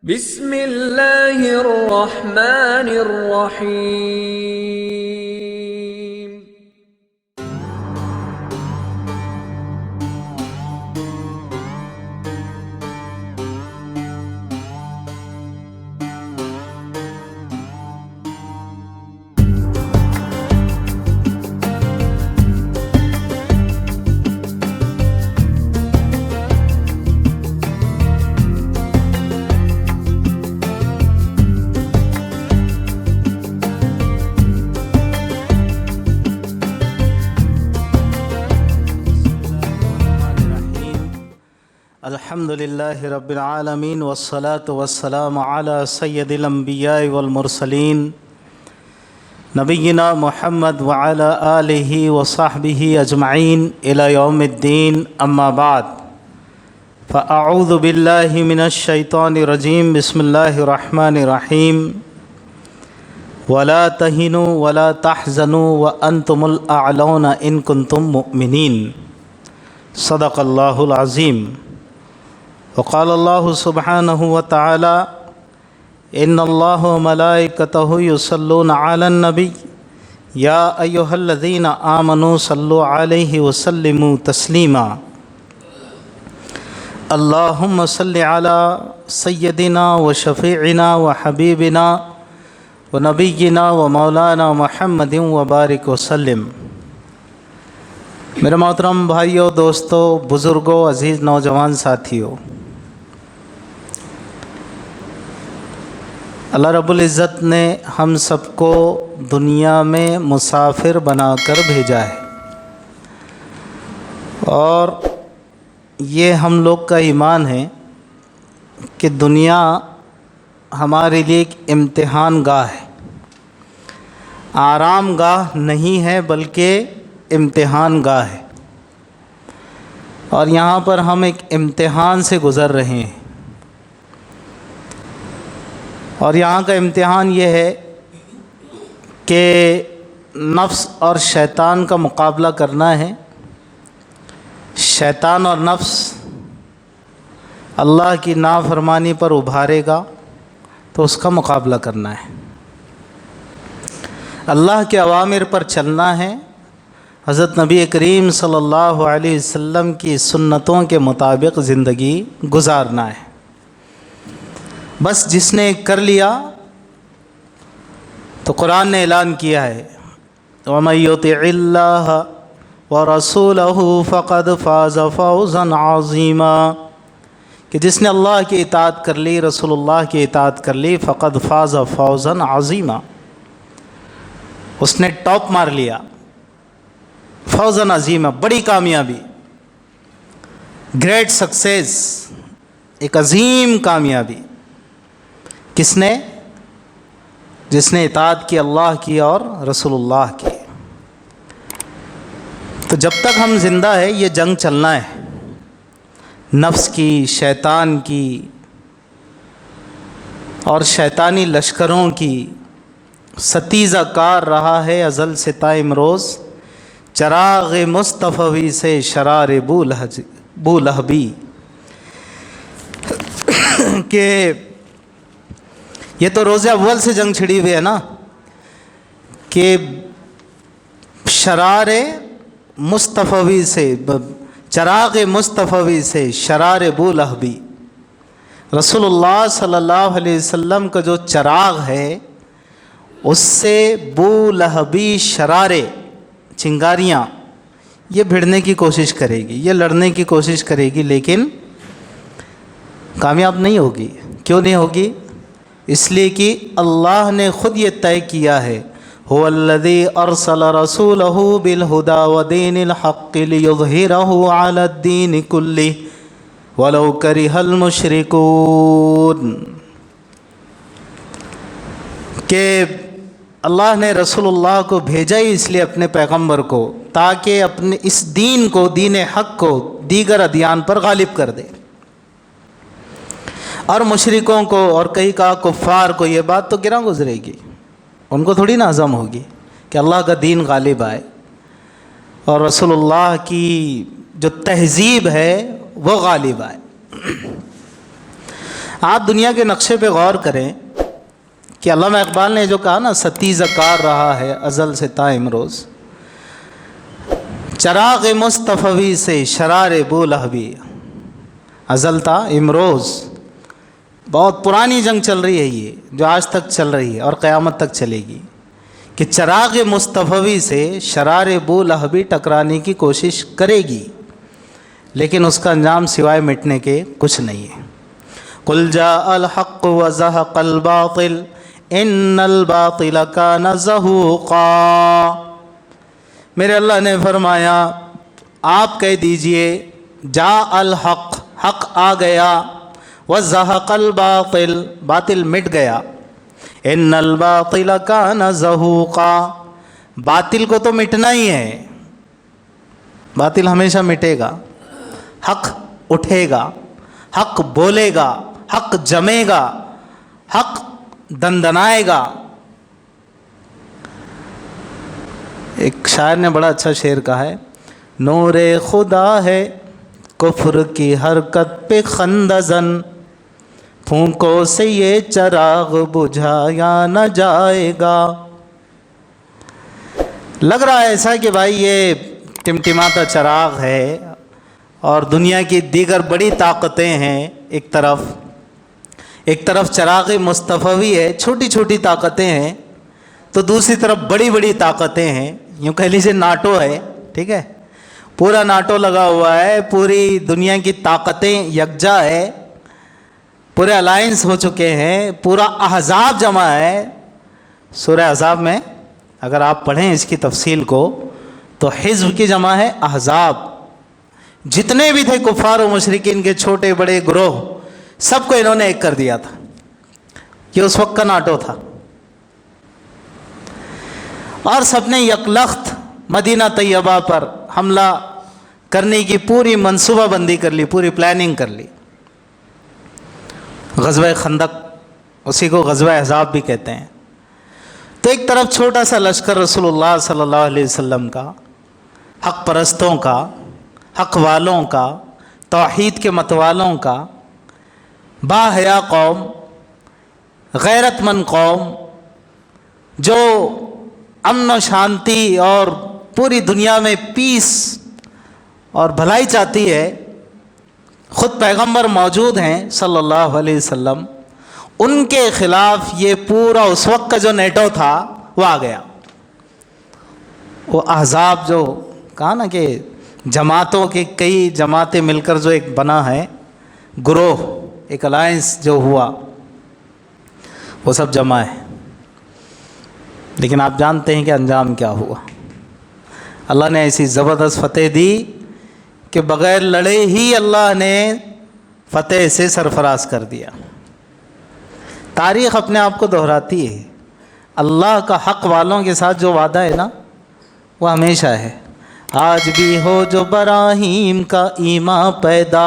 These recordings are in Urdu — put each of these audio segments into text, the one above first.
بسم اللہ الرحمن الرحیم۔ الحمد للہ رب العالمین والصلاة والسلام علی سید الانبیاء والمرسلین نبینا محمد وعلی آلہ وصحبہ اجمعین الی یوم الدین، اما بعد فاعوذ باللہ من الشیطان الرجیم، بسم اللہ الرحمن الرحیم۔ ولا تہنوا ولا تحزنوا وانتم الاعلون ان کنتم مؤمنین، صدق اللہ العظیم۔ وقال اللہ سبحانہ وتعالی ان اللہ وملائکتہ یصلون علی النبی یا ایہا الذین آمنوا صلوا علیہ وسلموا تسلیما۔ اللہم صل علی سیدنا وشفیعنا وحبیبنا ونبینا ومولانا محمد وبارک وسلم۔ میرے محترم بھائیوں، دوستوں، بزرگوں، عزیز نوجوان ساتھیوں، اللہ رب العزت نے ہم سب کو دنیا میں مسافر بنا کر بھیجا ہے، اور یہ ہم لوگ کا ایمان ہے کہ دنیا ہمارے لیے ایک امتحان گاہ ہے، آرام گاہ نہیں ہے بلکہ امتحان گاہ ہے، اور یہاں پر ہم ایک امتحان سے گزر رہے ہیں، اور یہاں کا امتحان یہ ہے کہ نفس اور شیطان کا مقابلہ کرنا ہے۔ شیطان اور نفس اللہ کی نافرمانی پر ابھارے گا تو اس کا مقابلہ کرنا ہے، اللہ کے اوامر پر چلنا ہے، حضرت نبی کریم صلی اللہ علیہ وسلم کی سنتوں کے مطابق زندگی گزارنا ہے۔ بس جس نے کر لیا تو قرآن نے اعلان کیا ہے وَمَن يُطِعِ اللَّهَ وَرَسُولَهُ فَقَدْ فَازَ فَوْزًا عَظِيمًا، کہ جس نے اللہ کی اطاعت کر لی، رسول اللہ کی اطاعت کر لی، فَقَدْ فَازَ فَوْزًا عَظِيمًا، اس نے ٹاپ مار لیا، فوزاً عظیمہ، بڑی کامیابی، گریٹ سکسیس، ایک عظیم کامیابی۔ کس نے؟ جس نے اطاعت کی اللہ کی اور رسول اللہ کی۔ تو جب تک ہم زندہ ہے یہ جنگ چلنا ہے، نفس کی، شیطان کی اور شیطانی لشکروں کی۔ ستیزہ کار رہا ہے ازل سے تا امروز، چراغ مصطفی سے شرار بو لہبی، کہ یہ تو روز اول سے جنگ چھڑی ہوئی ہے نا، کہ شرار مصطفی سے، چراغ مصطفی سے شرار بو لہبی، رسول اللہ صلی اللہ علیہ وسلم کا جو چراغ ہے اس سے بو لہبی شرارے، چنگاریاں، یہ بھیڑنے کی کوشش کرے گی، یہ لڑنے کی کوشش کرے گی، لیکن کامیاب نہیں ہوگی۔ کیوں نہیں ہوگی؟ اس لیے کہ اللہ نے خود یہ طے کیا ہے هو الذی ارسل رسولہ بالہدی ودین الحق لیظہرہ علی الدین کلہ ولو کرہ المشرکون، کہ اللہ نے رسول اللہ کو بھیجا ہی اس لیے اپنے پیغمبر کو، تاکہ اپنے اس دین کو، دین حق کو دیگر ادیان پر غالب کر دے، اور مشرکوں کو اور کئی کا کفار کو یہ بات تو گراں گزرے گی، ان کو تھوڑی نا ہضم ہوگی کہ اللہ کا دین غالب آئے اور رسول اللہ کی جو تہذیب ہے وہ غالب آئے۔ آپ دنیا کے نقشے پہ غور کریں کہ علامہ اقبال نے جو کہا نا، ستیزہ کار رہا ہے ازل سے تا امروز، چراغ مصطفی سے شرار بولہبی، ازل تا امروز، بہت پرانی جنگ چل رہی ہے یہ، جو آج تک چل رہی ہے اور قیامت تک چلے گی، کہ چراغ مصطفی سے شرار بولہبی ٹکرانے کی کوشش کرے گی، لیکن اس کا انجام سوائے مٹنے کے کچھ نہیں ہے۔ قل جاء الحق وزهق الباطل ان الباطل کان زہوقا، میرے اللہ نے فرمایا آپ کہہ دیجئے جاء الحق، حق آ گیا، وزهق الباطل، باطل مٹ گیا، ان الباطل کان زہوقا، باطل کو تو مٹنا ہی ہے، باطل ہمیشہ مٹے گا، حق اٹھے گا، حق بولے گا، حق جمے گا، حق دندنائے گا۔ ایک شاعر نے بڑا اچھا شعر کہا ہے، نور خدا ہے کفر کی حرکت پہ خندزن، پھونکوں سے یہ چراغ بجھایا نہ جائے گا۔ لگ رہا ہے ایسا کہ بھائی یہ ٹمٹماتا چراغ ہے اور دنیا کی دیگر بڑی طاقتیں ہیں، ایک طرف چراغ مصطفی ہے، چھوٹی چھوٹی طاقتیں ہیں، تو دوسری طرف بڑی بڑی طاقتیں ہیں، یوں کہہ لیجیے ناٹو ہے، ٹھیک ہے، پورا ناٹو لگا ہوا ہے، پوری دنیا کی طاقتیں یکجا ہے، پورے الائنس ہو چکے ہیں، پورا احزاب جمع ہے۔ سورہ احزاب میں اگر آپ پڑھیں اس کی تفصیل کو تو حزب کی جمع ہے احزاب، جتنے بھی تھے کفار و مشرکین کے چھوٹے بڑے گروہ، سب کو انہوں نے ایک کر دیا تھا۔ یہ اس وقت کا ناٹو تھا، اور سب نے یکلخت مدینہ طیبہ پر حملہ کرنے کی پوری منصوبہ بندی کر لی، پوری پلاننگ کر لی۔ غزوہ خندق، اسی کو غزوہ احزاب بھی کہتے ہیں۔ تو ایک طرف چھوٹا سا لشکر رسول اللہ صلی اللہ علیہ وسلم کا، حق پرستوں کا، حق والوں کا، توحید کے متوالوں کا، با حیا قوم، غیرت مند قوم، جو امن و شانتی اور پوری دنیا میں پیس اور بھلائی چاہتی ہے، خود پیغمبر موجود ہیں صلی اللہ علیہ وسلم، ان کے خلاف یہ پورا اس وقت کا جو نیٹو تھا وہ آ گیا۔ وہ احزاب جو کہا نا کہ جماعتوں کی کئی جماعتیں مل کر جو ایک بنا ہے گروہ، ایک الائنس جو ہوا، وہ سب جمع ہے، لیکن آپ جانتے ہیں کہ انجام کیا ہوا۔ اللہ نے ایسی زبردست فتح دی کہ بغیر لڑے ہی اللہ نے فتح سے سرفراز کر دیا۔ تاریخ اپنے آپ کو دہراتی ہے، اللہ کا حق والوں کے ساتھ جو وعدہ ہے نا وہ ہمیشہ ہے۔ آج بھی ہو جو براہیم کا ایمان پیدا،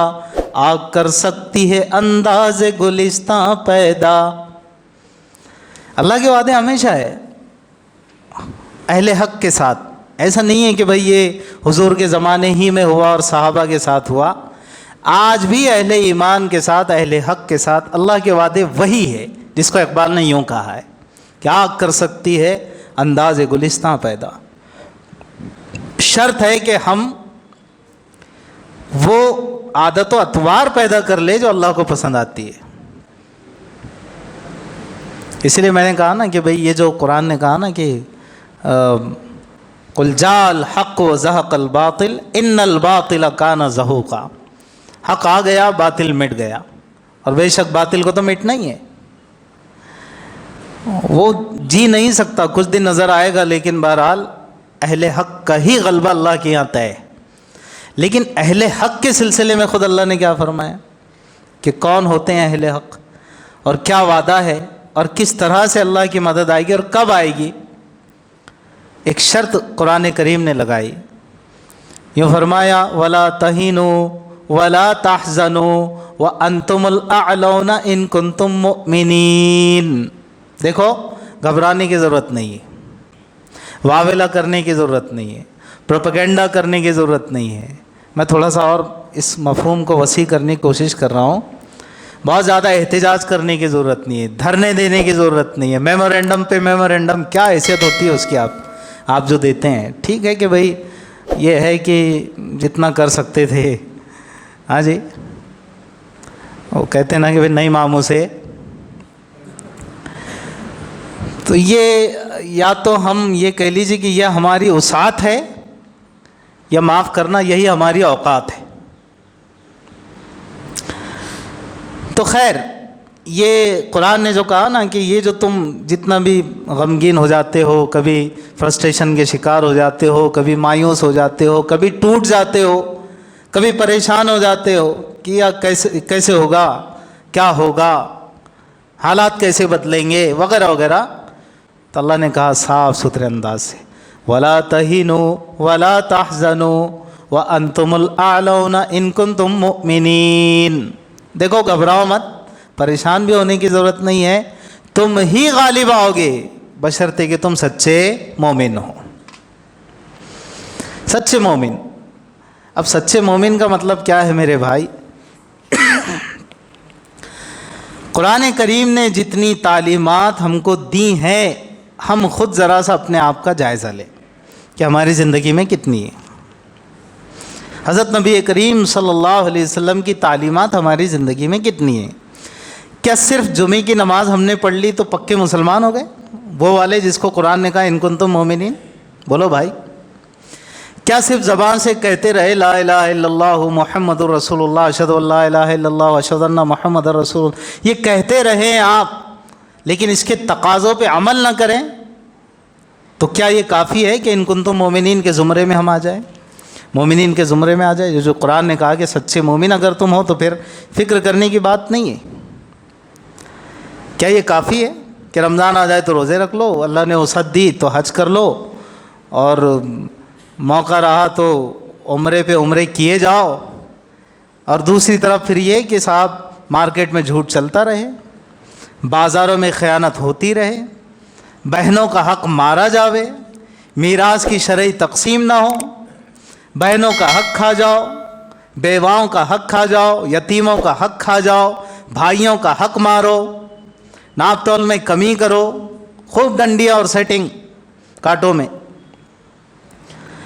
آگ کر سکتی ہے انداز گلستاں پیدا۔ اللہ کے وعدے ہمیشہ ہے اہل حق کے ساتھ۔ ایسا نہیں ہے کہ بھئی یہ حضور کے زمانے ہی میں ہوا اور صحابہ کے ساتھ ہوا، آج بھی اہل ایمان کے ساتھ، اہل حق کے ساتھ اللہ کے وعدے وہی ہے، جس کو اقبال نے یوں کہا ہے کہ آگ کر سکتی ہے انداز گلستاں پیدا۔ شرط ہے کہ ہم وہ عادت و اطوار پیدا کر لے جو اللہ کو پسند آتی ہے۔ اس لیے میں نے کہا نا کہ بھئی یہ جو قرآن نے کہا نا کہ قل جاء الحق وزهق الباطل ان الباطل کان زہوقا، حق آ گیا، باطل مٹ گیا، اور بے شک باطل کو تو مٹنا ہی ہے، وہ جی نہیں سکتا، کچھ دن نظر آئے گا، لیکن بہرحال اہل حق کا ہی غلبہ اللہ کے یہاں طے ہے۔ لیکن اہل حق کے سلسلے میں خود اللہ نے کیا فرمایا کہ کون ہوتے ہیں اہل حق، اور کیا وعدہ ہے، اور کس طرح سے اللہ کی مدد آئے گی اور کب آئے گی۔ ایک شرط قرآن کریم نے لگائی، یوں فرمایا وَلَا تَهِنُوا وَلَا تَحْزَنُوا وَأَنْتُمُ الْأَعْلَوْنَ إِن كُنتُم مُؤْمِنِينَ۔ دیکھو، گھبرانے کی ضرورت نہیں ہے، واویلا کرنے کی ضرورت نہیں ہے، پروپیگنڈا کرنے کی ضرورت نہیں ہے۔ میں تھوڑا سا اور اس مفہوم کو وسیع کرنے کی کوشش کر رہا ہوں۔ بہت زیادہ احتجاج کرنے کی ضرورت نہیں ہے، دھرنے دینے کی ضرورت نہیں ہے، میمورینڈم پہ میمورینڈم کیا حیثیت ہوتی ہے اس کی آپ جو دیتے ہیں، ٹھیک ہے کہ بھائی یہ ہے کہ جتنا کر سکتے تھے، ہاں جی، وہ کہتے ہیں نا کہ بھائی نئی ماموں سے، تو یہ یا تو ہم یہ کہہ لیجیے کہ یہ ہماری وسعت ہے یا معاف کرنا یہی ہماری اوقات ہے۔ تو خیر، یہ قرآن نے جو کہا نا کہ یہ جو تم جتنا بھی غمگین ہو جاتے ہو، کبھی فرسٹریشن کے شکار ہو جاتے ہو، کبھی مایوس ہو جاتے ہو، کبھی ٹوٹ جاتے ہو، کبھی پریشان ہو جاتے ہو کہ یا کیسے ہوگا، کیا ہوگا، حالات کیسے بدلیں گے وغیرہ وغیرہ، تو اللہ نے کہا صاف ستھرے انداز سے وَلَا تَهِنُوا وَلَا تَحْزَنُوا وَأَنْتُمُ الْأَعْلَوْنَ إِن كُنتُم مُؤْمِنِينَ۔ دیکھو گھبراؤ مت، پریشان بھی ہونے کی ضرورت نہیں ہے، تم ہی غالب آؤ گے بشرطے کہ تم سچے مومن ہو، سچے مومن۔ اب سچے مومن کا مطلب کیا ہے میرے بھائی؟ قرآن کریم نے جتنی تعلیمات ہم کو دی ہیں، ہم خود ذرا سا اپنے آپ کا جائزہ لیں کہ ہماری زندگی میں کتنی ہے۔ حضرت نبی کریم صلی اللہ علیہ وسلم کی تعلیمات ہماری زندگی میں کتنی ہیں؟ کیا صرف جمعے کی نماز ہم نے پڑھ لی تو پکے مسلمان ہو گئے؟ وہ والے جس کو قرآن نے کہا ان کنتم مومنین، بولو بھائی، کیا صرف زبان سے کہتے رہے لا الہ الا اللہ محمد الرسول اللہ اشہد ان لا الہ الا اللہ اشہد ان محمد الرسول، یہ کہتے رہیں آپ لیکن اس کے تقاضوں پہ عمل نہ کریں تو کیا یہ کافی ہے کہ ان کنتم مومنین کے زمرے میں ہم آ جائیں، مومنین کے زمرے میں آ جائیں؟ جو قرآن نے کہا کہ سچے مومن اگر تم ہو تو پھر فکر کرنے کی بات نہیں ہے۔ کیا یہ کافی ہے کہ رمضان آ جائے تو روزے رکھ لو، اللہ نے وسعت دی تو حج کر لو، اور موقع رہا تو عمرے پہ عمرے کیے جاؤ، اور دوسری طرف پھر یہ کہ صاحب مارکیٹ میں جھوٹ چلتا رہے، بازاروں میں خیانت ہوتی رہے، بہنوں کا حق مارا جاوے، میراث کی شرعی تقسیم نہ ہو، بہنوں کا حق کھا جاؤ، بیواؤں کا حق کھا جاؤ، یتیموں کا حق کھا جاؤ، بھائیوں کا حق مارو، ناپ تول میں کمی کرو، خوب ڈنڈیاں اور سیٹنگ کاٹوں میں،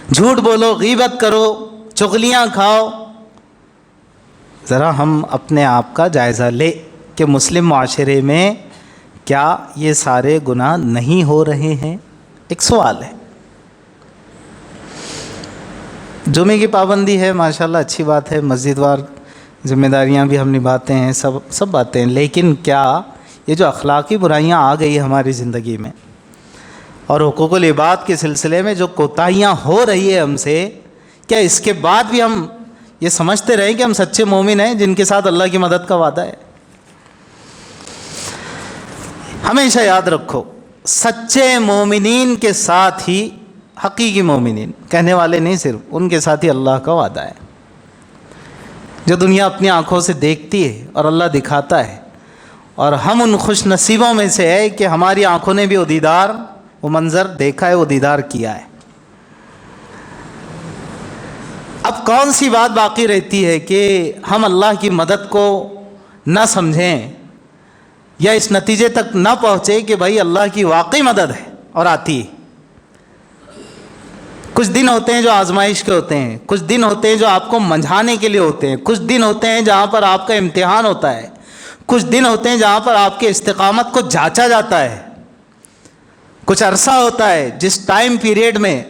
جھوٹ بولو، غیبت کرو، چغلیاں کھاؤ۔ ذرا ہم اپنے آپ کا جائزہ لیں کہ مسلم معاشرے میں کیا یہ سارے گناہ نہیں ہو رہے ہیں؟ ایک سوال ہے۔ جمعے کی پابندی ہے، ماشاءاللہ اچھی بات ہے، مسجد وار ذمہ داریاں بھی ہم نبھاتے ہیں، سب باتیں، لیکن کیا یہ جو اخلاقی برائیاں آ گئی ہماری زندگی میں اور حقوق العباد کے سلسلے میں جو کوتاہیاں ہو رہی ہے ہم سے، کیا اس کے بعد بھی ہم یہ سمجھتے رہیں کہ ہم سچے مومن ہیں جن کے ساتھ اللہ کی مدد کا وعدہ ہے؟ ہمیشہ یاد رکھو، سچے مومنین کے ساتھ ہی، حقیقی مومنین کہنے والے نہیں صرف، ان کے ساتھ ہی اللہ کا وعدہ ہے۔ جو دنیا اپنی آنکھوں سے دیکھتی ہے اور اللہ دکھاتا ہے، اور ہم ان خوش نصیبوں میں سے ہے کہ ہماری آنکھوں نے بھی وہ دیدار، وہ منظر دیکھا ہے، وہ دیدار کیا ہے۔ اب کون سی بات باقی رہتی ہے کہ ہم اللہ کی مدد کو نہ سمجھیں یا اس نتیجے تک نہ پہنچے کہ بھائی اللہ کی واقعی مدد ہے اور آتی ہے۔ کچھ دن ہوتے ہیں جو آزمائش کے ہوتے ہیں، کچھ دن ہوتے ہیں جو آپ کو منجھانے کے لیے ہوتے ہیں، کچھ دن ہوتے ہیں جہاں پر آپ کا امتحان ہوتا ہے، کچھ دن ہوتے ہیں جہاں پر آپ کے استقامت کو جانچا جاتا ہے، کچھ عرصہ ہوتا ہے جس ٹائم پیریڈ میں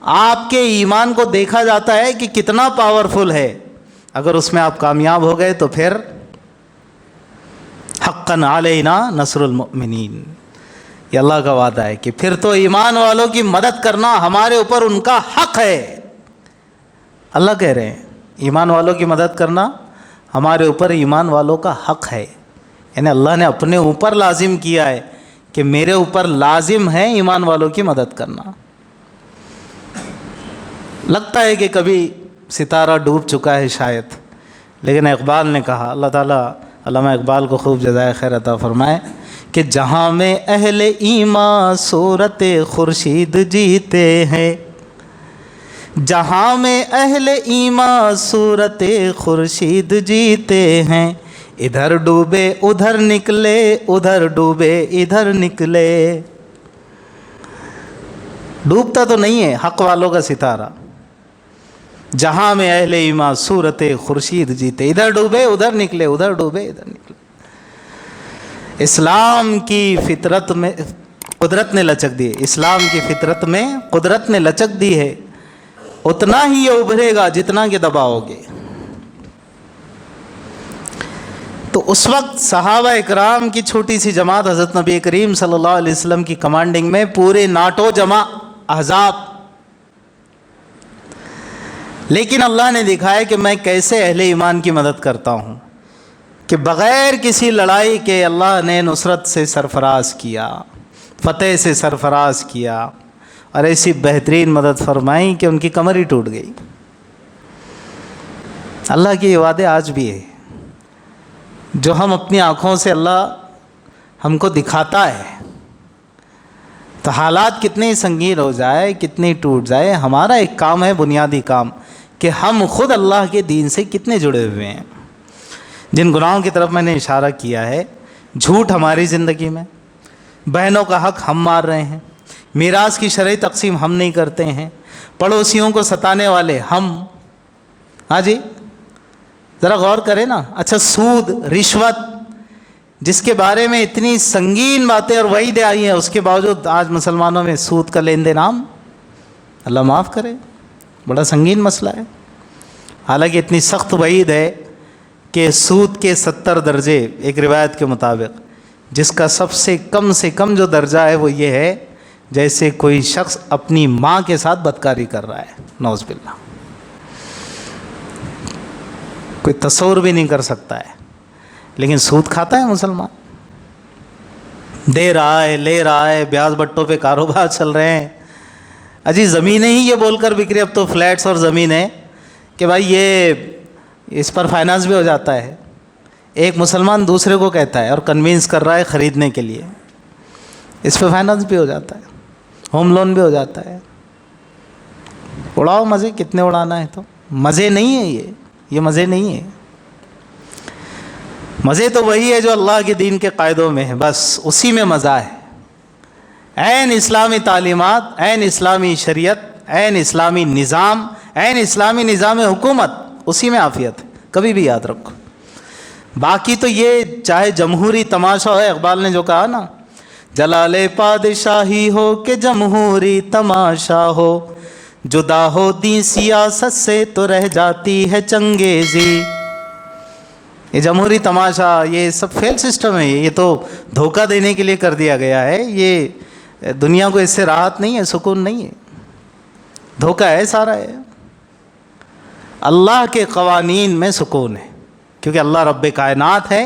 آپ کے ایمان کو دیکھا جاتا ہے کہ کتنا پاورفل ہے۔ اگر اس میں آپ کامیاب ہو گئے تو پھر حقاً علینا نصر المؤمنین، یہ اللہ کا وعدہ ہے کہ پھر تو ایمان والوں کی مدد کرنا ہمارے اوپر ان کا حق ہے۔ اللہ کہہ رہے ہیں ایمان والوں کی مدد کرنا ہمارے اوپر ایمان والوں کا حق ہے، یعنی اللہ نے اپنے اوپر لازم کیا ہے کہ میرے اوپر لازم ہے ایمان والوں کی مدد کرنا۔ لگتا ہے کہ کبھی ستارہ ڈوب چکا ہے شاید، لیکن اقبال نے کہا، اللہ تعالیٰ علامہ اقبال کو خوب جزائے خیر عطا فرمائے، کہ جہاں میں اہل ایمان صورت خورشید جیتے ہیں، جہاں میں اہل ایمان صورت خورشید جیتے ہیں، ادھر ڈوبے ادھر نکلے ادھر ڈوبے ادھر نکلے. ڈوبتا تو نہیں ہے حق والوں کا ستارہ, جہاں میں اہل ایمان صورت خورشید جیتے. ادھر ڈوبے ادھر نکلے ادھر ڈوبے ادھر نکلے. اسلام کی فطرت میں قدرت نے لچک دی ہے, اسلام کی فطرت میں قدرت نے لچک دی ہے. اتنا ہی یہ ابھرے گا جتنا کہ دباؤ گے. تو اس وقت صحابہ اکرام کی چھوٹی سی جماعت حضرت نبی کریم صلی اللہ علیہ وسلم کی کمانڈنگ میں پورے ناٹو جمع احزاب. لیکن اللہ نے دکھایا کہ میں کیسے اہل ایمان کی مدد کرتا ہوں, کہ بغیر کسی لڑائی کے اللہ نے نصرت سے سرفراز کیا, فتح سے سرفراز کیا, اور ایسی بہترین مدد فرمائی کہ ان کی کمر ہی ٹوٹ گئی. اللہ کے یہ وعدے آج بھی ہے جو ہم اپنی آنکھوں سے اللہ ہم کو دکھاتا ہے. تو حالات کتنے سنگین ہو جائے, کتنی ٹوٹ جائے, ہمارا ایک کام ہے, بنیادی کام, کہ ہم خود اللہ کے دین سے کتنے جڑے ہوئے ہیں. جن گناہوں کی طرف میں نے اشارہ کیا ہے, جھوٹ ہماری زندگی میں, بہنوں کا حق ہم مار رہے ہیں, میراث کی شرعی تقسیم ہم نہیں کرتے ہیں, پڑوسیوں کو ستانے والے ہم. ہاں جی ذرا غور کریں نا. اچھا سود, رشوت, جس کے بارے میں اتنی سنگین باتیں اور وعیدیں آئی ہیں, اس کے باوجود آج مسلمانوں میں سود کا لین دین عام. اللہ معاف کرے, بڑا سنگین مسئلہ ہے. حالانکہ اتنی سخت وعید ہے کہ سود کے 70 درجے ایک روایت کے مطابق, جس کا سب سے کم جو درجہ ہے وہ یہ ہے جیسے کوئی شخص اپنی ماں کے ساتھ بدکاری کر رہا ہے. نعوذ باللہ, کوئی تصور بھی نہیں کر سکتا ہے. لیکن سود کھاتا ہے مسلمان, دے رہا ہے, لے رہا ہے, بیاج بٹوں پہ کاروبار چل رہے ہیں. اجی زمینیں ہی یہ بول کر بک رہی, اب تو فلیٹس اور زمینیں, کہ بھائی یہ اس پر فائنانس بھی ہو جاتا ہے. ایک مسلمان دوسرے کو کہتا ہے اور کنوینس کر رہا ہے خریدنے کے لیے, اس پہ فائنانس بھی ہو جاتا ہے, ہوم لون بھی ہو جاتا ہے. اڑاؤ مزے, کتنے اڑانا ہے. تو مزے نہیں ہیں یہ مزے نہیں ہیں. مزے تو وہی ہے جو اللہ کے دین کے قاعدوں میں ہے, بس اسی میں مزہ ہے. عین اسلامی تعلیمات, عین اسلامی شریعت, عین اسلامی نظام, عین اسلامی نظام حکومت, اسی میں عافیت ہے. کبھی بھی یاد رکھو. باقی تو یہ چاہے جمہوری تماشا ہو, اقبال نے جو کہا نا, جلال پادشاہی ہو کہ جمہوری تماشا ہو, جدا ہو دین سیاست سے تو رہ جاتی ہے چنگیزی. یہ جمہوری تماشا, یہ سب فیل سسٹم ہے. یہ تو دھوکہ دینے کے لیے کر دیا گیا ہے. یہ دنیا کو اس سے راحت نہیں ہے, سکون نہیں ہے, دھوکہ ہے سارا ہے. اللہ کے قوانین میں سکون ہے, کیونکہ اللہ رب کائنات ہے.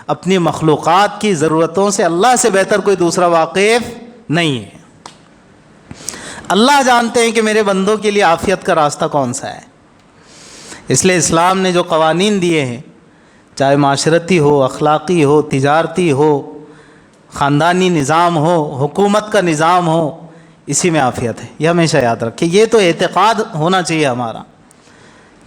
اپنی مخلوقات کی ضرورتوں سے اللہ سے بہتر کوئی دوسرا واقف نہیں ہے. اللہ جانتے ہیں کہ میرے بندوں کے لیے عافیت کا راستہ کون سا ہے. اس لیے اسلام نے جو قوانین دیے ہیں, چاہے معاشرتی ہو, اخلاقی ہو, تجارتی ہو, خاندانی نظام ہو, حکومت کا نظام ہو, اسی میں عافیت ہے. یہ ہمیشہ یاد رکھیں. یہ تو اعتقاد ہونا چاہیے ہمارا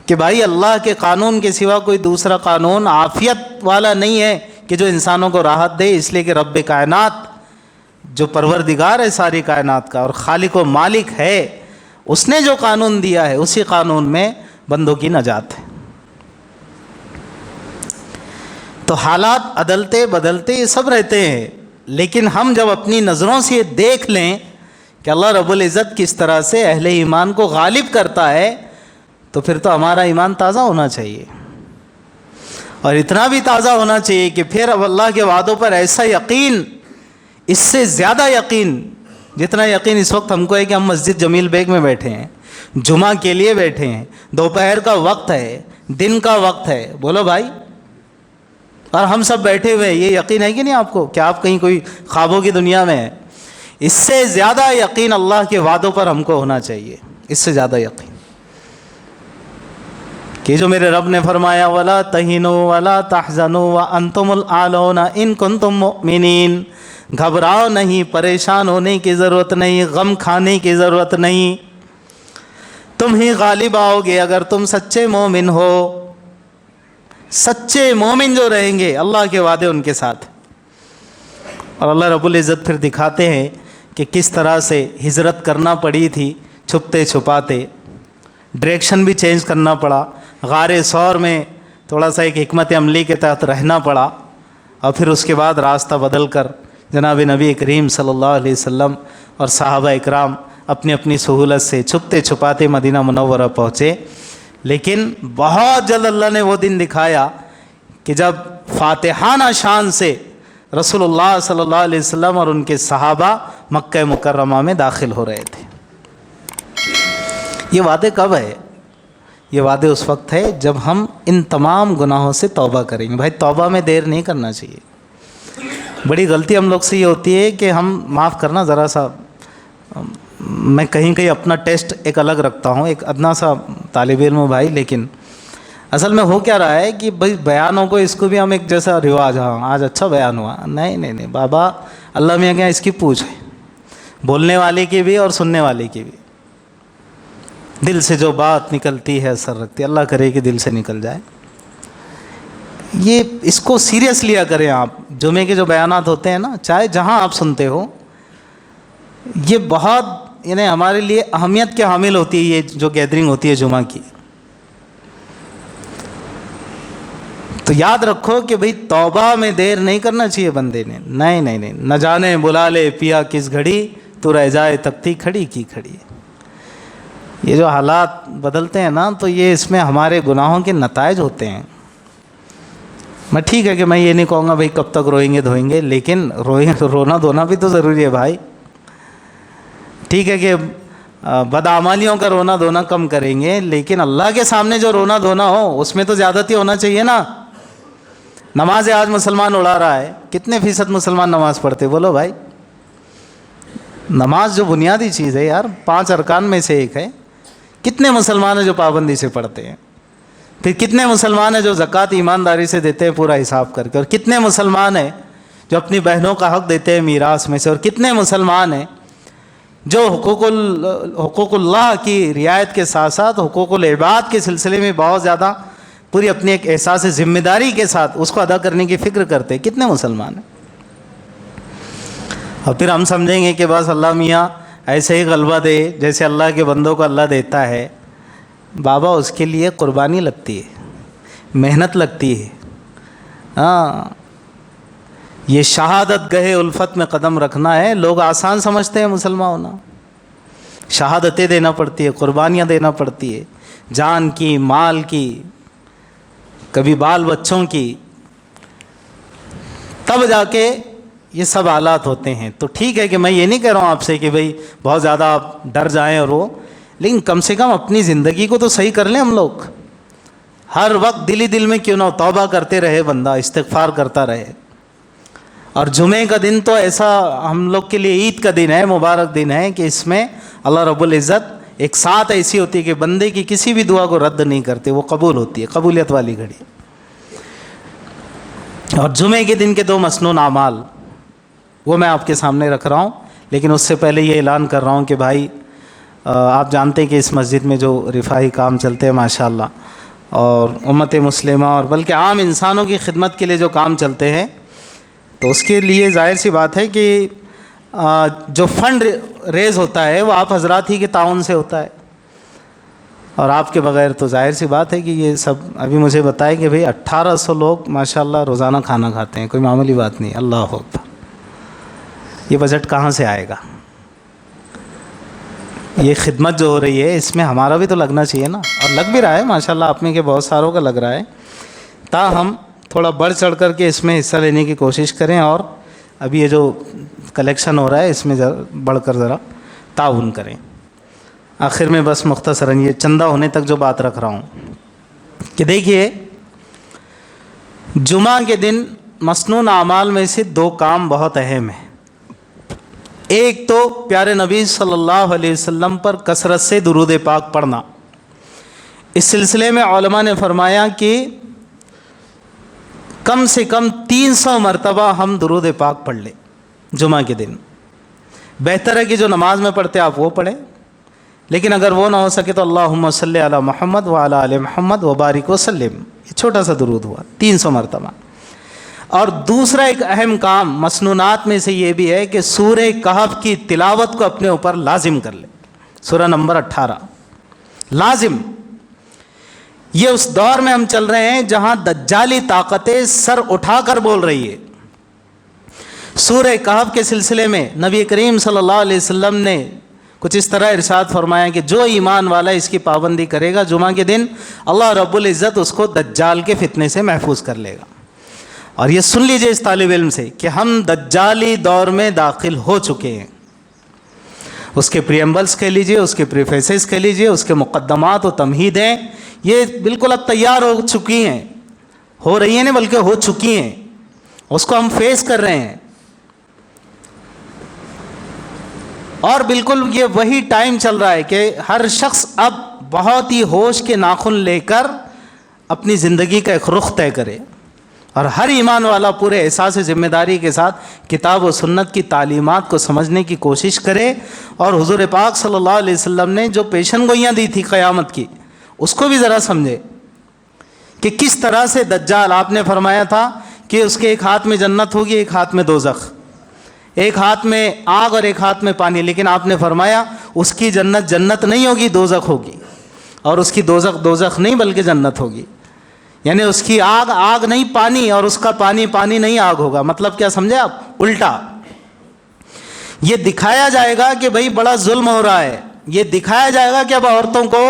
کہ بھائی اللہ کے قانون کے سوا کوئی دوسرا قانون عافیت والا نہیں ہے کہ جو انسانوں کو راحت دے. اس لیے کہ رب کائنات جو پروردگار ہے ساری کائنات کا اور خالق و مالک ہے, اس نے جو قانون دیا ہے اسی قانون میں بندوں کی نجات ہے. تو حالات عدلتے بدلتے یہ سب رہتے ہیں, لیکن ہم جب اپنی نظروں سے یہ دیکھ لیں کہ اللہ رب العزت کس طرح سے اہل ایمان کو غالب کرتا ہے, تو پھر تو ہمارا ایمان تازہ ہونا چاہیے. اور اتنا بھی تازہ ہونا چاہیے کہ پھر اب اللہ کے وعدوں پر ایسا یقین, اس سے زیادہ یقین, جتنا یقین اس وقت ہم کو ہے کہ ہم مسجد جمیل بیگ میں بیٹھے ہیں, جمعہ کے لیے بیٹھے ہیں, دوپہر کا وقت ہے, دن کا وقت ہے, بولو بھائی, اور ہم سب بیٹھے ہوئے ہیں. یہ یقین ہے کہ نہیں آپ کو کہ آپ کہیں کوئی خوابوں کی دنیا میں ہیں؟ اس سے زیادہ یقین اللہ کے وعدوں پر ہم کو ہونا چاہیے, اس سے زیادہ یقین کہ جو میرے رب نے فرمایا وَلَا تَهِنُوا وَلَا تَحْزَنُوا وَأَنْتُمُ الْأَعْلَوْنَ إِن كُنتُم مُؤْمِنِينَ. گھبراؤ نہیں, پریشان ہونے کی ضرورت نہیں, غم کھانے کی ضرورت نہیں, تم ہی غالب آؤ گے اگر تم سچے مومن ہو. سچے مومن جو رہیں گے اللہ کے وعدے ان کے ساتھ. اور اللہ رب العزت پھر دکھاتے ہیں کہ کس طرح سے ہجرت کرنا پڑی تھی چھپتے چھپاتے، ڈائریکشن بھی چینج کرنا پڑا، غار ثور میں تھوڑا سا ایک حکمت عملی کے تحت رہنا پڑا، اور پھر اس کے بعد راستہ بدل کر جناب نبی کریم صلی اللہ علیہ وسلم اور صحابہ اکرام اپنی اپنی سہولت سے چھپتے چھپاتے مدینہ منورہ پہنچے. لیکن بہت جلد اللہ نے وہ دن دکھایا کہ جب فاتحانہ شان سے رسول اللہ صلی اللہ علیہ وسلم اور ان کے صحابہ مکہ مکرمہ میں داخل ہو رہے تھے. یہ وعدے کب ہے؟ یہ وعدے اس وقت ہے جب ہم ان تمام گناہوں سے توبہ کریں گے. بھائی توبہ میں دیر نہیں کرنا چاہیے. بڑی غلطی ہم لوگ سے یہ ہوتی ہے کہ ہم معاف کرنا ذرا سا، میں کہیں کہیں اپنا ٹیسٹ ایک الگ رکھتا ہوں، ایک ادنا سا طالب علم ہوں بھائی، لیکن اصل میں ہو کیا رہا ہے کہ بھائی بیانوں کو اس کو بھی ہم ایک جیسا رواج، ہاں آج اچھا بیان ہوا، نہیں بابا، اللہ میاں کیا اس کی پوچھ ہے، بولنے والے کی بھی اور سننے والے کی بھی. دل سے جو بات نکلتی ہے اثر رکھتی ہے، اللہ کرے کہ دل سے نکل جائے. یہ اس کو سیریس لیا کریں آپ. جمعے کے جو بیانات ہوتے ہیں نا، چاہے جہاں آپ سنتے ہو، یہ بہت یعنی ہمارے لیے اہمیت کے حامل ہوتی ہے. یہ جو گیدرنگ ہوتی ہے جمعہ کی، تو یاد رکھو کہ بھئی توبہ میں دیر نہیں کرنا چاہیے بندے نے. نہیں، نہ جانے بلا لے پیا کس گھڑی، تو رہ جائے تکتی کھڑی کی کھڑی. یہ جو حالات بدلتے ہیں نا، تو یہ اس میں ہمارے گناہوں کے نتائج ہوتے ہیں. میں ٹھیک ہے کہ میں یہ نہیں کہوں گا بھئی کب تک روئیں گے دھوئیں گے، لیکن رونا دھونا بھی تو ضروری ہے بھائی. ٹھیک ہے کہ بدعمالیوں کا رونا دھونا کم کریں گے، لیکن اللہ کے سامنے جو رونا دھونا ہو اس میں تو زیادتی ہونا چاہیے نا. نماز آج مسلمان اڑا رہا ہے، کتنے فیصد مسلمان نماز پڑھتے؟ بولو بھائی. نماز جو بنیادی چیز ہے یار، 5 ارکان میں سے ایک ہے. کتنے مسلمان ہیں جو پابندی سے پڑھتے ہیں؟ پھر کتنے مسلمان ہیں جو زکوٰۃ ایمانداری سے دیتے ہیں پورا حساب کر کے؟ اور کتنے مسلمان ہیں جو اپنی بہنوں کا حق دیتے ہیں میراث میں سے؟ اور کتنے مسلمان ہیں جو حقوق اللہ کی رعایت کے ساتھ ساتھ حقوق العباد کے سلسلے میں بہت زیادہ پوری اپنی ایک احساس ذمہ داری کے ساتھ اس کو ادا کرنے کی فکر کرتے ہیں؟ کتنے مسلمان ہیں؟ اور پھر ہم سمجھیں گے کہ بس اللہ میاں ایسے ہی غلبہ دے جیسے اللہ کے بندوں کو اللہ دیتا ہے. بابا اس کے لیے قربانی لگتی ہے، محنت لگتی ہے. ہاں، یہ شہادت گہے الفت میں قدم رکھنا ہے. لوگ آسان سمجھتے ہیں مسلمان ہونا. شہادتیں دینا پڑتی ہے، قربانیاں دینا پڑتی ہے، جان کی، مال کی، کبھی بال بچوں کی، تب جا کے یہ سب حالات ہوتے ہیں. تو ٹھیک ہے کہ میں یہ نہیں کہہ رہا ہوں آپ سے کہ بھئی بہت زیادہ آپ ڈر جائیں اور وہ، لیکن کم سے کم اپنی زندگی کو تو صحیح کر لیں. ہم لوگ ہر وقت دل میں کیوں نہ توبہ کرتے رہے، بندہ استغفار کرتا رہے. اور جمعے کا دن تو ایسا ہم لوگ کے لیے عید کا دن ہے، مبارک دن ہے، کہ اس میں اللہ رب العزت ایک ساتھ ایسی ہوتی ہے کہ بندے کی کسی بھی دعا کو رد نہیں کرتے، وہ قبول ہوتی ہے، قبولیت والی گھڑی. اور جمعے کے دن کے 2 مسنون اعمال وہ میں آپ کے سامنے رکھ رہا ہوں. لیکن اس سے پہلے یہ اعلان کر رہا ہوں کہ بھائی آپ جانتے ہیں کہ اس مسجد میں جو رفاہی کام چلتے ہیں ماشاءاللہ، اور امت مسلمہ اور بلکہ عام انسانوں کی خدمت کے لیے جو کام چلتے ہیں، تو اس کے لیے ظاہر سی بات ہے کہ جو فنڈ ریز ہوتا ہے وہ آپ حضرات ہی کے تعاون سے ہوتا ہے. اور آپ کے بغیر تو ظاہر سی بات ہے کہ یہ سب ابھی مجھے بتائیں کہ بھئی 1800 لوگ ماشاءاللہ روزانہ کھانا کھاتے ہیں، کوئی معمولی بات نہیں. اللہ اکبر. یہ بجٹ کہاں سے آئے گا؟ یہ خدمت جو ہو رہی ہے اس میں ہمارا بھی تو لگنا چاہیے نا. اور لگ بھی رہا ہے ماشاءاللہ، آپ میں کہ بہت ساروں کا لگ رہا ہے. تاہم تھوڑا بڑھ چڑھ کر کے اس میں حصہ لینے کی کوشش کریں، اور ابھی یہ جو کلیکشن ہو رہا ہے اس میں بڑھ کر ذرا تعاون کریں. آخر میں بس مختصراً یہ چندہ ہونے تک جو بات رکھ رہا ہوں کہ دیکھیے، جمعہ کے دن مسنون اعمال میں سے 2 کام بہت اہم ہیں. ایک تو پیارے نبی صلی اللہ علیہ وسلم پر کثرت سے درود پاک پڑھنا. اس سلسلے میں علماء نے فرمایا کہ کم سے کم 300 مرتبہ ہم درود پاک پڑھ لیں جمعہ کے دن. بہتر ہے کہ جو نماز میں پڑھتے آپ وہ پڑھیں، لیکن اگر وہ نہ ہو سکے تو اللہم صلی علی محمد وعلی آل محمد وبارک وسلم، چھوٹا سا درود ہوا 300 مرتبہ. اور دوسرا ایک اہم کام مسنونات میں سے یہ بھی ہے کہ سورہ کہف کی تلاوت کو اپنے اوپر لازم کر لے. سورہ نمبر 18 لازم. یہ اس دور میں ہم چل رہے ہیں جہاں دجالی طاقتیں سر اٹھا کر بول رہی ہے. سورہ کہف کے سلسلے میں نبی کریم صلی اللہ علیہ وسلم نے کچھ اس طرح ارشاد فرمایا کہ جو ایمان والا اس کی پابندی کرے گا جمعہ کے دن اللہ رب العزت اس کو دجال کے فتنے سے محفوظ کر لے گا. اور یہ سن لیجئے اس طالب علم سے کہ ہم دجالی دور میں داخل ہو چکے ہیں. اس کے پریمبلز کہہ لیجئے, اس کے پریفیسز کہہ لیجئے, اس کے مقدمات و تمہیدیں یہ بالکل اب تیار ہو چکی ہیں, ہو رہی ہیں نہیں بلکہ ہو چکی ہیں. اس کو ہم فیس کر رہے ہیں. اور بالکل یہ وہی ٹائم چل رہا ہے کہ ہر شخص اب بہت ہی ہوش کے ناخن لے کر اپنی زندگی کا ایک رخ طے کرے, اور ہر ایمان والا پورے احساس ذمہ داری کے ساتھ کتاب و سنت کی تعلیمات کو سمجھنے کی کوشش کرے, اور حضور پاک صلی اللہ علیہ وسلم نے جو پیشن گوئیاں دی تھی قیامت کی اس کو بھی ذرا سمجھے کہ کس طرح سے دجال. آپ نے فرمایا تھا کہ اس کے ایک ہاتھ میں جنت ہوگی, ایک ہاتھ میں دوزخ, ایک ہاتھ میں آگ اور ایک ہاتھ میں پانی, لیکن آپ نے فرمایا اس کی جنت جنت نہیں ہوگی, دوزخ ہوگی, اور اس کی دوزخ دوزخ نہیں بلکہ جنت ہوگی. یعنی اس کی آگ آگ نہیں پانی, اور اس کا پانی پانی نہیں آگ ہوگا. مطلب کیا سمجھے آپ؟ الٹا. یہ دکھایا جائے گا کہ بھئی بڑا ظلم ہو رہا ہے, یہ دکھایا جائے گا کہ اب عورتوں کو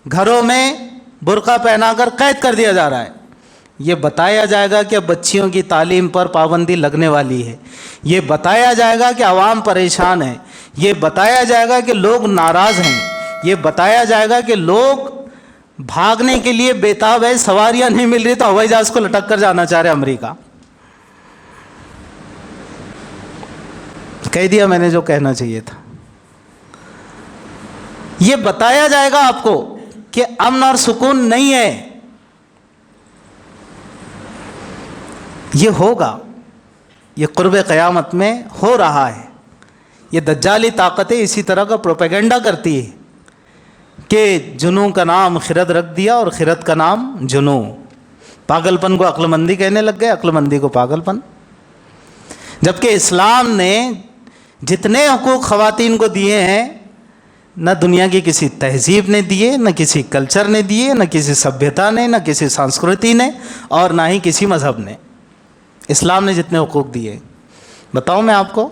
گھروں میں برقع پہنا کر قید کر دیا جا رہا ہے, یہ بتایا جائے گا کہ اب بچیوں کی تعلیم پر پابندی لگنے والی ہے, یہ بتایا جائے گا کہ عوام پریشان ہے, یہ بتایا جائے گا کہ لوگ ناراض ہیں, یہ بتایا جائے گا کہ لوگ بھاگنے کے لیے بےتاب ہے, سواریاں نہیں مل رہی تو ہوائی جہاز کو لٹک کر جانا چاہ رہے امریکہ. کہہ دیا میں نے جو کہنا چاہیے تھا. یہ بتایا جائے گا آپ کو کہ امن اور سکون نہیں ہے. یہ ہوگا, یہ قرب قیامت میں ہو رہا ہے. یہ دجالی طاقتیں اسی طرح کا پروپیگنڈا کرتی ہے کہ جنوں کا نام خرد رکھ دیا اور خرد کا نام جنوں. پاگل پن کو عقل مندی کہنے لگ گئے, عقل مندی کو پاگل پن. جبکہ اسلام نے جتنے حقوق خواتین کو دیے ہیں نہ دنیا کی کسی تہذیب نے دیے, نہ کسی کلچر نے دیے, نہ کسی سبھیتا نے, نہ کسی سنسکرتی نے, اور نہ ہی کسی مذہب نے. اسلام نے جتنے حقوق دیے, بتاؤں میں آپ کو.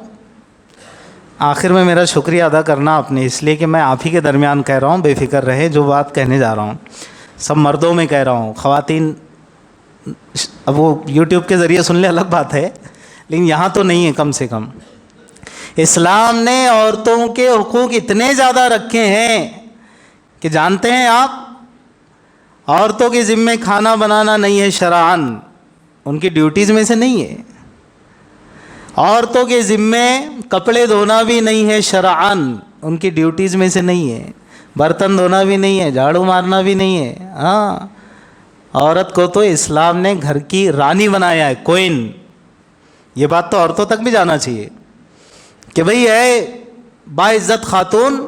آخر میں میرا شکریہ ادا کرنا آپ نے, اس لیے کہ میں آپ ہی کے درمیان کہہ رہا ہوں, بے فکر رہے. جو بات کہنے جا رہا ہوں سب مردوں میں کہہ رہا ہوں, خواتین اب وہ یوٹیوب کے ذریعے سن لے الگ بات ہے, لیکن یہاں تو نہیں ہے. کم سے کم اسلام نے عورتوں کے حقوق اتنے زیادہ رکھے ہیں کہ جانتے ہیں آپ, عورتوں کے ذمے کھانا بنانا نہیں ہے شرعاً, ان کی ڈیوٹیز میں سے نہیں ہے. عورتوں کے ذمے کپڑے دھونا بھی نہیں ہے شرعاً, ان کی ڈیوٹیز میں سے نہیں ہے. برتن دھونا بھی نہیں ہے, جھاڑو مارنا بھی نہیں ہے. ہاں, عورت کو تو اسلام نے گھر کی رانی بنایا ہے, کوئن. یہ بات تو عورتوں تک بھی جانا چاہیے کہ بھئی اے باعزت خاتون,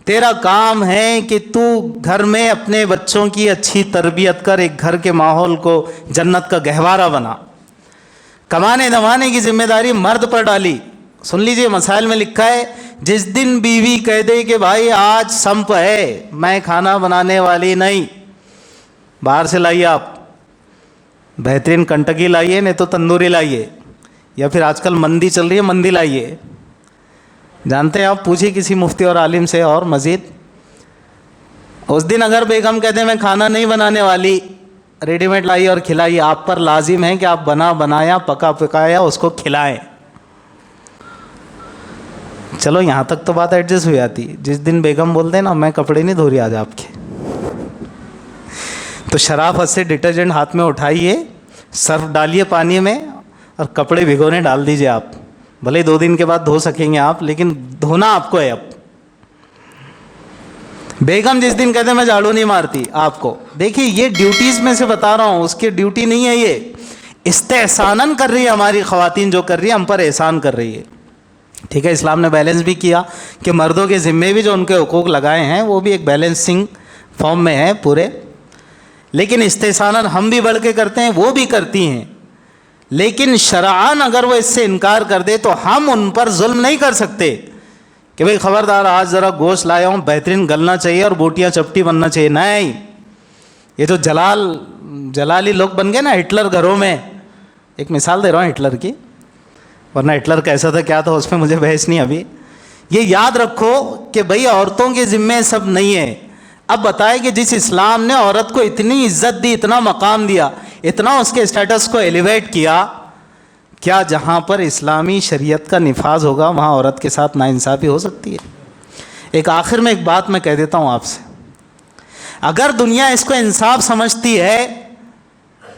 تیرا کام ہے کہ تو گھر میں اپنے بچوں کی اچھی تربیت کر, ایک گھر کے ماحول کو جنت کا گہوارہ بنا. کمانے دمانے کی ذمہ داری مرد پر ڈالی. سن لیجئے مسائل میں لکھا ہے, جس دن بیوی کہہ دے کہ بھائی آج سمپ ہے, میں کھانا بنانے والی نہیں, باہر سے لائیے, آپ بہترین کنٹکی لائیے, نہیں تو تندوری لائیے, یا پھر آج کل مندی چل رہی ہے, مندی لائیے. جانتے ہیں آپ, پوچھیے کسی مفتی اور عالم سے. اور مزید اس دن اگر بیگم کہتے ہیں میں کھانا نہیں بنانے والی, ریڈی میڈ لائیے اور کھلائیے. آپ پر لازم ہے کہ آپ بنایا پکا پکایا اس کو کھلائیں. چلو یہاں تک تو بات ایڈجسٹ ہو جاتی. جس دن بیگم بولتے ہیں نا میں کپڑے نہیں دھو رہی آج آپ کے, تو شرافت سے ڈٹرجنٹ ہاتھ میں اٹھائیے, سرف ڈالیے پانی میں, اور کپڑے بھگونے ڈال دیجئے. آپ بھلے 2 دن کے بعد دھو سکیں گے آپ, لیکن دھونا آپ کو ہے. اب بیگم جس دن کہتے ہیں میں جھاڑو نہیں مارتی, آپ کو دیکھیے یہ ڈیوٹیز میں سے بتا رہا ہوں, اس کی ڈیوٹی نہیں ہے. یہ استحساناً کر رہی ہے ہماری خواتین, جو کر رہی ہے ہم پر احسان کر رہی ہے. ٹھیک ہے, اسلام نے بیلنس بھی کیا کہ مردوں کے ذمے بھی جو ان کے حقوق لگائے ہیں وہ بھی ایک بیلنسنگ فارم میں ہیں پورے. لیکن استحساناً ہم بھی بڑھ کے کرتے ہیں، وہ بھی کرتی ہیں، لیکن شرعاً اگر وہ اس سے انکار کر دے تو ہم ان پر ظلم نہیں کر سکتے کہ بھئی خبردار آج ذرا گوشت لایا ہوں، بہترین گلنا چاہیے اور بوٹیاں چپٹی بننا چاہیے. نہیں، یہ جو جلالی لوگ بن گئے نا ہٹلر گھروں میں، ایک مثال دے رہا ہوں ہٹلر کی، ورنہ ہٹلر کیسا تھا کیا تھا اس میں مجھے بحث نہیں ابھی. یہ یاد رکھو کہ بھئی عورتوں کے ذمے سب نہیں ہے. اب بتائے کہ جس اسلام نے عورت کو اتنی عزت دی، اتنا مقام دیا، اتنا اس کے اسٹیٹس کو ایلیویٹ کیا، کیا جہاں پر اسلامی شریعت کا نفاذ ہوگا وہاں عورت کے ساتھ ناانصافی ہو سکتی ہے؟ ایک آخر میں ایک بات میں کہہ دیتا ہوں آپ سے، اگر دنیا اس کو انصاف سمجھتی ہے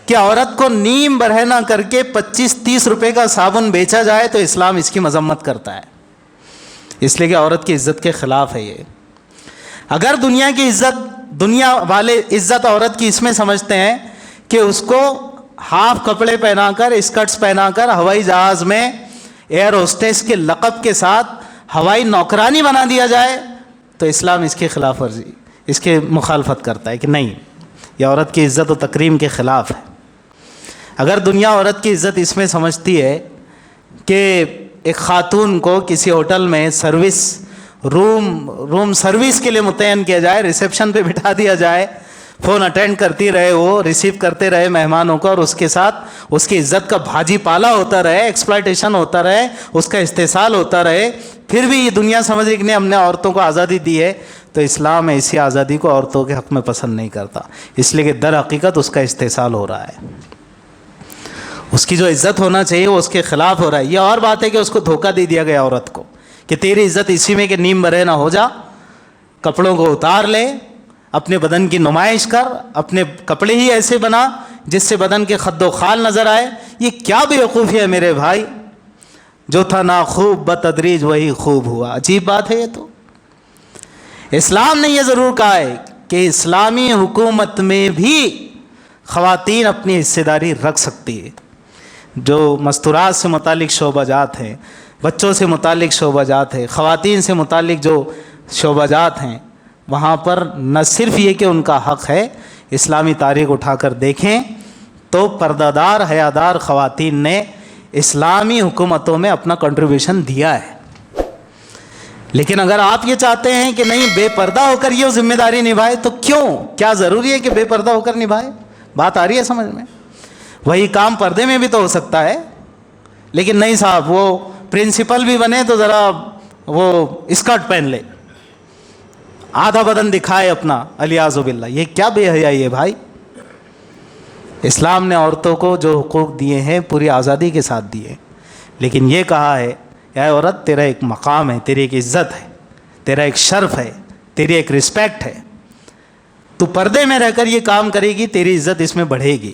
کہ عورت کو نیم برہنہ کر کے 25-30 روپے کا صابن بیچا جائے تو اسلام اس کی مذمت کرتا ہے، اس لیے کہ عورت کی عزت کے خلاف ہے یہ. اگر دنیا والے عزت عورت کی اس میں سمجھتے ہیں کہ اس کو ہاف کپڑے پہنا کر، اسکرٹس پہنا کر ہوائی جہاز میں ایئر ہوسٹس کے لقب کے ساتھ ہوائی نوکرانی بنا دیا جائے تو اسلام اس کے خلاف ورزی، اس کے مخالفت کرتا ہے کہ نہیں، یہ عورت کی عزت و تکریم کے خلاف ہے. اگر دنیا عورت کی عزت اس میں سمجھتی ہے کہ ایک خاتون کو کسی ہوٹل میں روم سروس کے لیے متعین کیا جائے، ریسیپشن پہ بٹھا دیا جائے، فون اٹینڈ کرتی رہے، وہ ریسیو کرتے رہے مہمانوں کو، اور اس کے ساتھ اس کی عزت کا بھاجی پالا ہوتا رہے، ایکسپلائٹیشن ہوتا رہے، اس کا استحصال ہوتا رہے، پھر بھی یہ دنیا سمجھ رہی کہ نہیں ہم نے عورتوں کو آزادی دی ہے، تو اسلام ایسی آزادی کو عورتوں کے حق میں پسند نہیں کرتا، اس لیے کہ در حقیقت اس کا استحصال ہو رہا ہے، اس کی جو عزت ہونا چاہیے وہ اس کے خلاف ہو رہا ہے. یہ اور بات ہے کہ اس کو دھوکہ دے دیا گیا عورت کو کہ تیری عزت اسی میں کہ نیم برہنہ ہو جا، کپڑوں کو اتار لے، اپنے بدن کی نمائش کر، اپنے کپڑے ہی ایسے بنا جس سے بدن کے خد و خال نظر آئے. یہ کیا بیوقوفی ہے میرے بھائی، جو تھا نا خوب بتدریج وہی خوب ہوا. عجیب بات ہے یہ. تو اسلام نے یہ ضرور کہا ہے کہ اسلامی حکومت میں بھی خواتین اپنی حصہ داری رکھ سکتی ہے. جو مستورات سے متعلق شعبہ جات ہیں، بچوں سے متعلق شعبہ جات ہیں، خواتین سے متعلق جو شعبہ جات ہیں، وہاں پر نہ صرف یہ کہ ان کا حق ہے، اسلامی تاریخ اٹھا کر دیکھیں تو پردہ دار حیادار خواتین نے اسلامی حکومتوں میں اپنا کنٹریبیوشن دیا ہے. لیکن اگر آپ یہ چاہتے ہیں کہ نہیں بے پردہ ہو کر یہ ذمہ داری نبھائے تو کیا ضروری ہے کہ بے پردہ ہو کر نبھائے؟ بات آ رہی ہے سمجھ میں؟ وہی کام پردے میں بھی تو ہو سکتا ہے. لیکن نہیں صاحب، وہ پرنسپل بھی بنے تو ذرا وہ اسکرٹ پہن لے، آدھا بدن دکھائے اپنا، الیاذ باللہ. یہ کیا بے حیائی ہے بھائی؟ اسلام نے عورتوں کو جو حقوق دیے ہیں پوری آزادی کے ساتھ دیے، لیکن یہ کہا ہے اے عورت تیرا ایک مقام ہے، تیری ایک عزت ہے، تیرا ایک شرف ہے، تیری ایک رسپیکٹ ہے. تو پردے میں رہ کر یہ کام کرے گی، تیری عزت اس میں بڑھے گی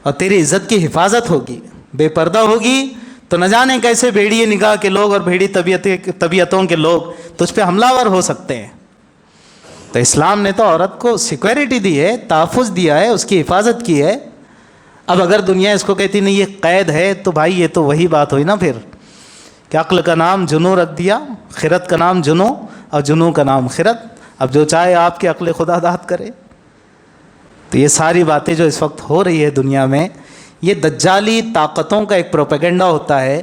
اور تیری عزت کی حفاظت ہوگی. بے پردہ ہوگی تو نہ جانے کیسے بھیڑیے نگاہ کے لوگ اور بھیڑی طبیعتوں کے لوگ تجھ پہ حملہ ور ہو سکتے ہیں. تو اسلام نے تو عورت کو سیکورٹی دی ہے، تحفظ دیا ہے، اس کی حفاظت کی ہے. اب اگر دنیا اس کو کہتی نہیں یہ قید ہے تو بھائی یہ تو وہی بات ہوئی نا پھر کہ عقل کا نام جنو رکھ دیا، خرد کا نام جنو اور جنو کا نام خرد. اب جو چاہے آپ کی عقل خدا داد کرے. تو یہ ساری باتیں جو اس وقت ہو رہی ہے دنیا میں، یہ دجالی طاقتوں کا ایک پروپیگنڈا ہوتا ہے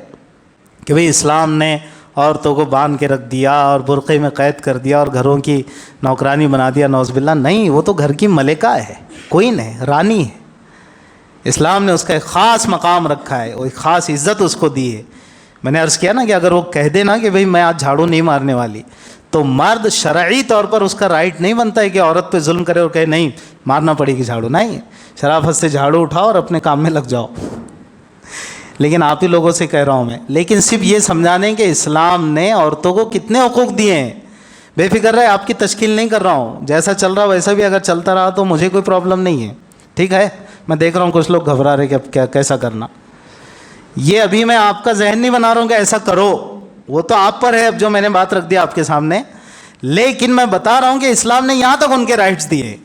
کہ بھئی اسلام نے عورتوں کو باندھ کے رکھ دیا اور برقعے میں قید کر دیا اور گھروں کی نوکرانی بنا دیا. نعوذ باللہ. نہیں، وہ تو گھر کی ملکہ ہے، کوئین ہے، رانی ہے. اسلام نے اس کا ایک خاص مقام رکھا ہے، وہ ایک خاص عزت اس کو دی ہے. میں نے عرض کیا نا کہ اگر وہ کہہ دے نا کہ بھئی میں آج جھاڑو نہیں مارنے والی، تو مرد شرعی طور پر اس کا رائٹ نہیں بنتا ہے کہ عورت پہ ظلم کرے اور کہے نہیں مارنا پڑے گی جھاڑو. نہیں، شرافت سے جھاڑو اٹھاؤ اور اپنے کام میں لگ جاؤ. لیکن آپ ہی لوگوں سے کہہ رہا ہوں میں، لیکن صرف یہ سمجھانے کہ اسلام نے عورتوں کو کتنے حقوق دیے ہیں. بے فکر رہے، آپ کی تشکیل نہیں کر رہا ہوں، جیسا چل رہا ویسا بھی اگر چلتا رہا تو مجھے کوئی پرابلم نہیں ہے. ٹھیک ہے، میں دیکھ رہا ہوں کچھ لوگ گھبرا رہے کہ اب کیا کیسا کرنا. یہ ابھی میں آپ کا ذہن نہیں بنا رہا ہوں کہ ایسا کرو، وہ تو آپ پر ہے. اب جو میں نے بات رکھ دیا آپ کے سامنے، لیکن میں بتا رہا ہوں کہ اسلام نے یہاں تک ان کے رائٹس دیے.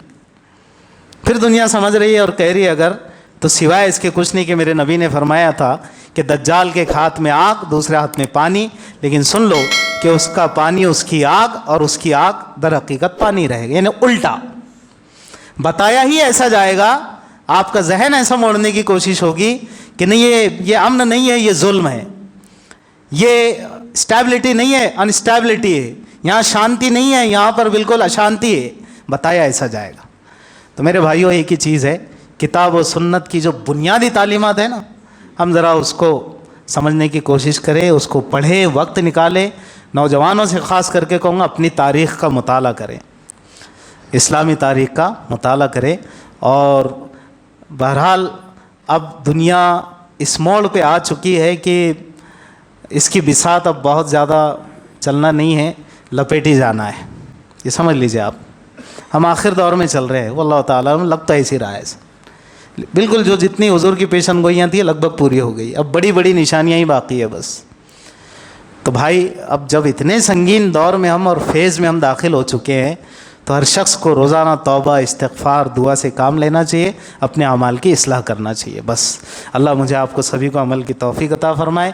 پھر دنیا سمجھ رہی ہے اور کہہ رہی ہے اگر تو سوائے اس کے کچھ نہیں کہ میرے نبی نے فرمایا تھا کہ دجال کے ایک ہاتھ میں آگ دوسرے ہاتھ میں پانی، لیکن سن لو کہ اس کا پانی اس کی آگ اور اس کی آگ در حقیقت پانی رہے گا، یعنی الٹا. بتایا ہی ایسا جائے گا، آپ کا ذہن ایسا موڑنے کی کوشش ہوگی کہ نہیں یہ امن نہیں ہے، یہ ظلم ہے، یہ اسٹیبلٹی نہیں ہے، انسٹیبلٹی ہے، یہاں شانتی نہیں ہے، یہاں پر بالکل اشانتی ہے، بتایا ایسا جائے گا۔ تو میرے بھائیوں ایک ہی چیز ہے، کتاب و سنت کی جو بنیادی تعلیمات ہیں نا، ہم ذرا اس کو سمجھنے کی کوشش کریں، اس کو پڑھیں، وقت نکالیں۔ نوجوانوں سے خاص کر کے کہوں گا اپنی تاریخ کا مطالعہ کریں، اسلامی تاریخ کا مطالعہ کریں۔ اور بہرحال اب دنیا اس موڑ پہ آ چکی ہے کہ اس کی بساط اب بہت زیادہ چلنا نہیں ہے، لپیٹی جانا ہے، یہ سمجھ لیجئے آپ۔ ہم آخر دور میں چل رہے ہیں، واللہ تعالیٰ لگتا ایسی رہا ہے، بالکل جو جتنی حضور کی پیشن گوئیاں تھیں لگ بھگ پوری ہو گئی، اب بڑی بڑی نشانیاں ہی باقی ہے بس۔ تو بھائی اب جب اتنے سنگین دور میں ہم اور فیز میں ہم داخل ہو چکے ہیں تو ہر شخص کو روزانہ توبہ، استغفار، دعا سے کام لینا چاہیے، اپنے اعمال کی اصلاح کرنا چاہیے بس۔ اللہ مجھے آپ کو سبھی کو عمل کی توفیق عطا فرمائے،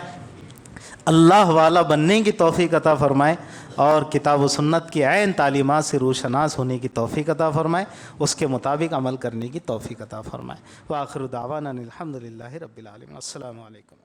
اللہ والا بننے کی توفیق عطا فرمائے، اور کتاب و سنت کی عین تعلیمات سے روشناس ہونے کی توفیق عطا فرمائے، اس کے مطابق عمل کرنے کی توفیق عطا فرمائے۔ وآخر دعوانا الحمدللہ رب العالمین۔ السلام علیکم۔